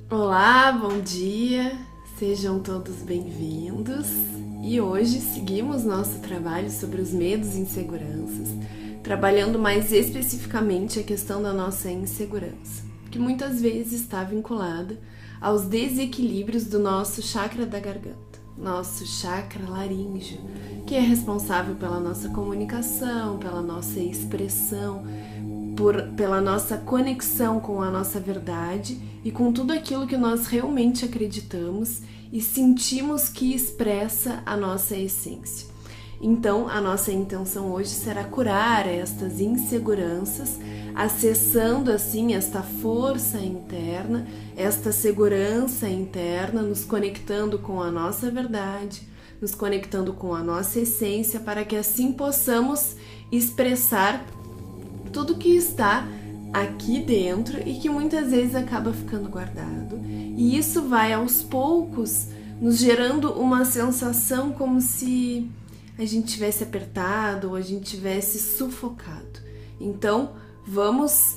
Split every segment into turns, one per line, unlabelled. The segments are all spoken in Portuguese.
Olá, bom dia, sejam todos bem-vindos. E hoje seguimos nosso trabalho sobre os medos e inseguranças, trabalhando mais especificamente a questão da nossa insegurança, que muitas vezes está vinculada aos desequilíbrios do nosso chakra da garganta, nosso chakra laríngeo, que é responsável pela nossa comunicação, pela nossa expressão, pela nossa conexão com a nossa verdade e com tudo aquilo que nós realmente acreditamos e sentimos que expressa a nossa essência. Então, a nossa intenção hoje será curar estas inseguranças, acessando assim esta força interna, esta segurança interna, nos conectando com a nossa verdade, nos conectando com a nossa essência, para que assim possamos expressar tudo que está aqui dentro e que muitas vezes acaba ficando guardado. E isso vai aos poucos nos gerando uma sensação como se a gente tivesse apertado ou a gente tivesse sufocado. Então, vamos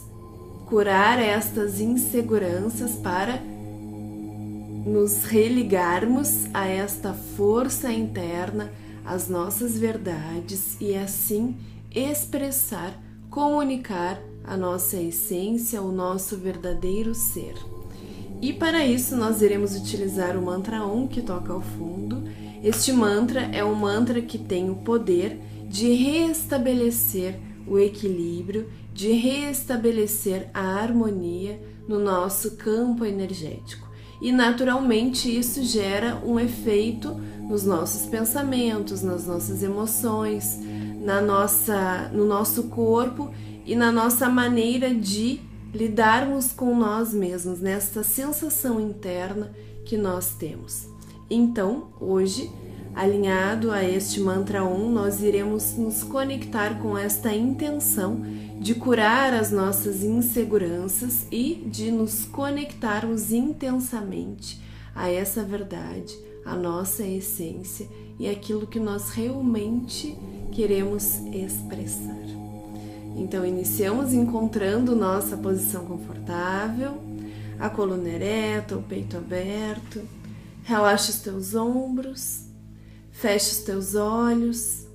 curar estas inseguranças para nos religarmos a esta força interna, às nossas verdades e assim expressar, comunicar a nossa essência, o nosso verdadeiro ser. E para isso nós iremos utilizar o mantra Om que toca ao fundo. Este mantra é um mantra que tem o poder de restabelecer o equilíbrio, de restabelecer a harmonia no nosso campo energético. E naturalmente isso gera um efeito nos nossos pensamentos, nas nossas emoções, no nosso corpo e na nossa maneira de lidarmos com nós mesmos, nessa sensação interna que nós temos. Então, hoje, alinhado a este mantra Om, nós iremos nos conectar com esta intenção de curar as nossas inseguranças e de nos conectarmos intensamente a essa verdade, a nossa essência e aquilo que nós realmente queremos expressar. Então, iniciamos encontrando nossa posição confortável, a coluna ereta, o peito aberto. Relaxa os teus ombros, fecha os teus olhos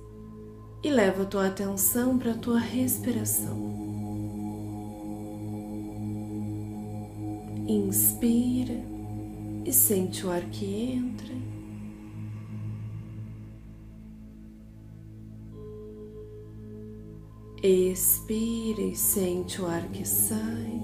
e leva a tua atenção para a tua respiração. Inspira e sente o ar que entra. Expira e sente o ar que sai.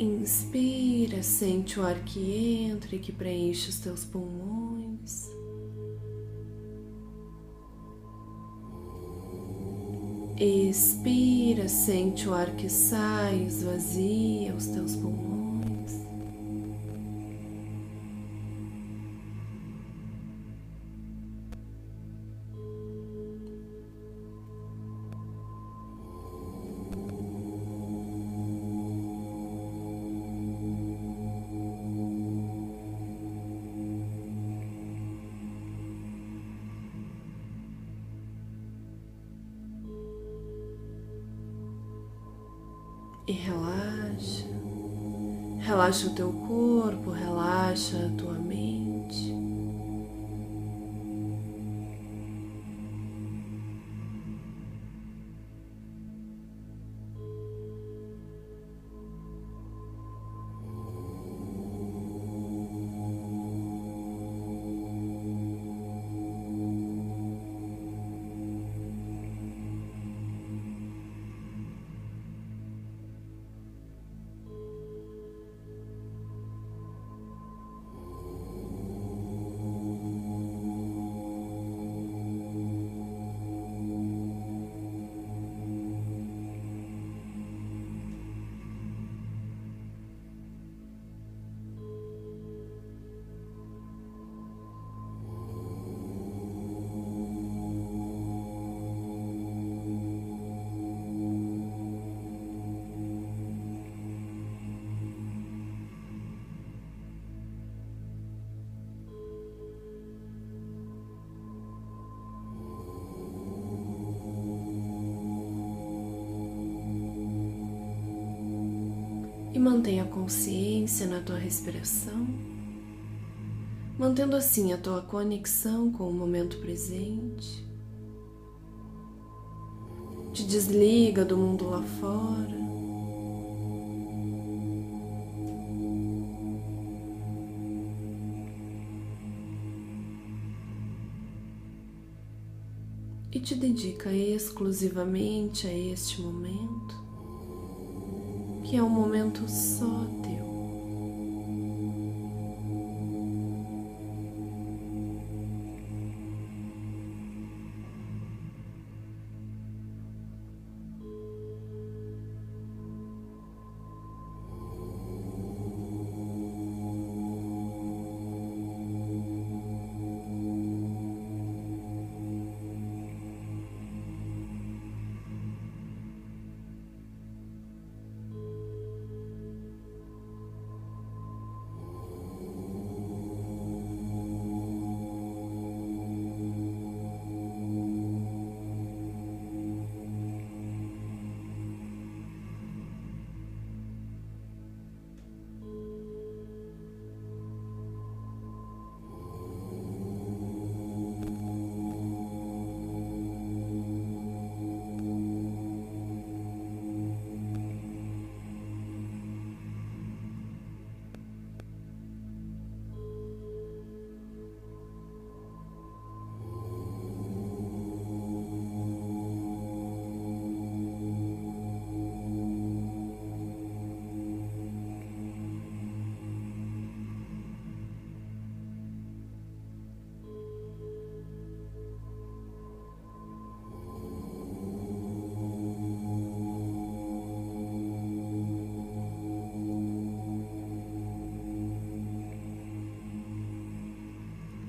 Inspira, sente o ar que entra e que preenche os teus pulmões. Expira, sente o ar que sai, esvazia os teus pulmões. E relaxa, relaxa o teu corpo, relaxa a tua mente. mantenha a consciência na tua respiração, mantendo assim a tua conexão com o momento presente. Te desliga do mundo lá fora. E te dedica exclusivamente a este momento, que é um momento só teu.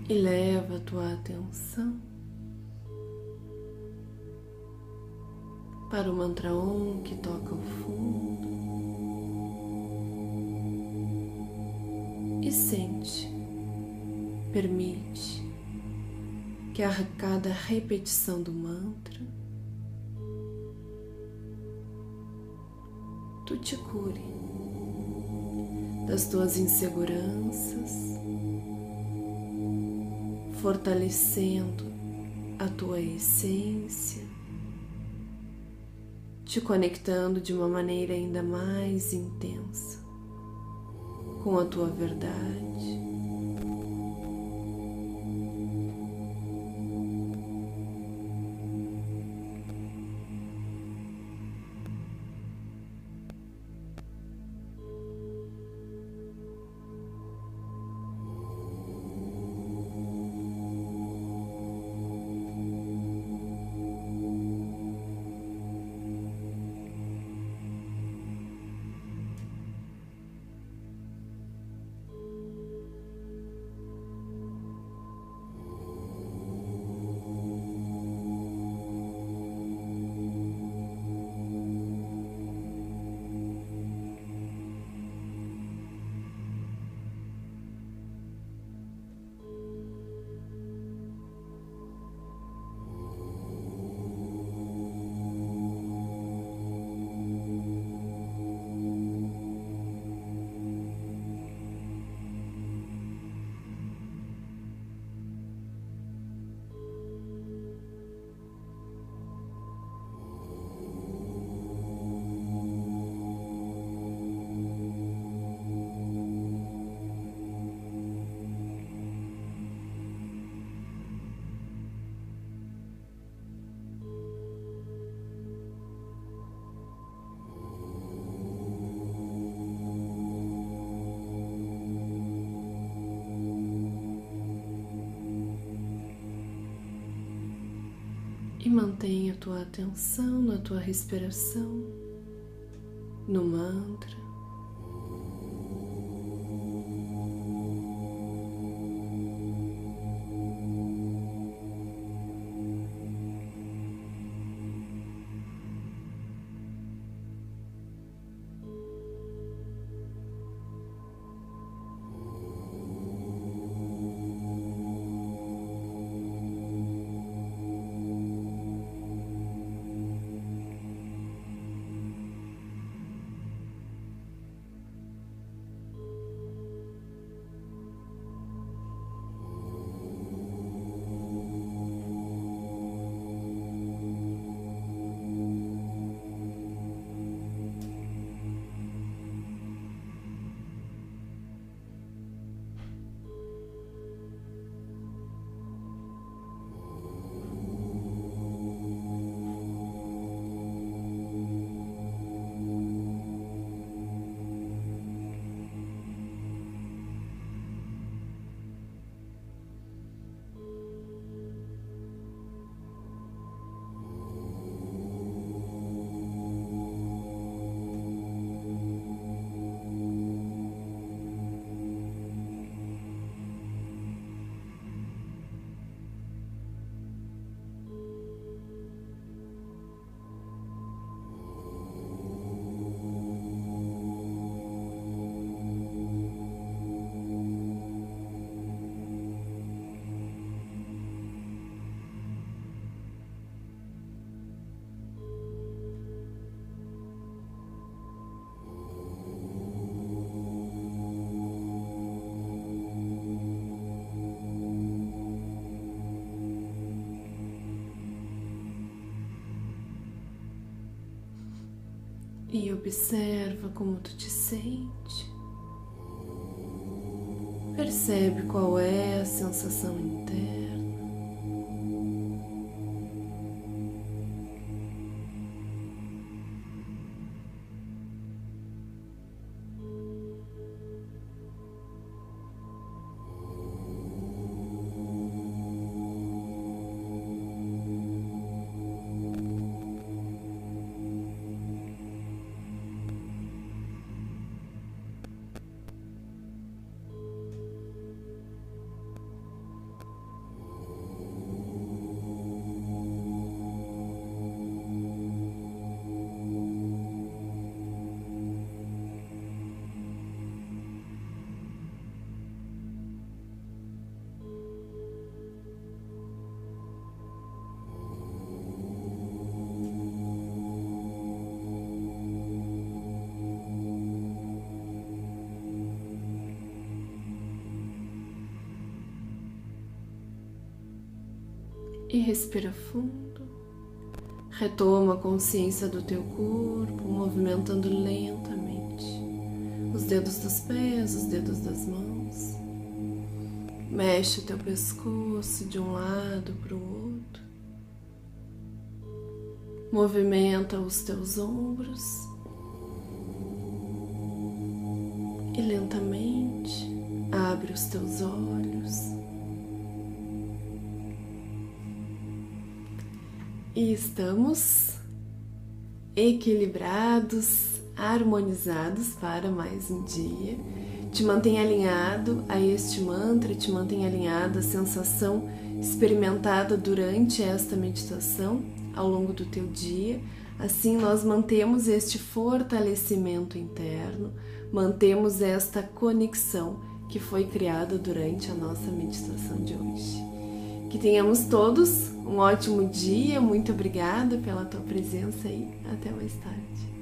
E leva a tua atenção para o mantra Om que toca o fundo e sente, permite que a cada repetição do mantra tu te cure das tuas inseguranças, fortalecendo a tua essência, te conectando de uma maneira ainda mais intensa com a tua verdade. E mantenha a tua atenção na tua respiração, no mantra. e observa como tu te sente. Percebe qual é a sensação interna. E respira fundo. Retoma a consciência do teu corpo, movimentando lentamente os dedos dos pés, os dedos das mãos. Mexe o teu pescoço de um lado para o outro. Movimenta os teus ombros. E lentamente abre os teus olhos. E estamos equilibrados, harmonizados para mais um dia. Te mantém alinhado a este mantra, te mantém alinhado à sensação experimentada durante esta meditação ao longo do teu dia. Assim nós mantemos este fortalecimento interno, mantemos esta conexão que foi criada durante a nossa meditação de hoje. Que tenhamos todos um ótimo dia, muito obrigada pela tua presença e até mais tarde.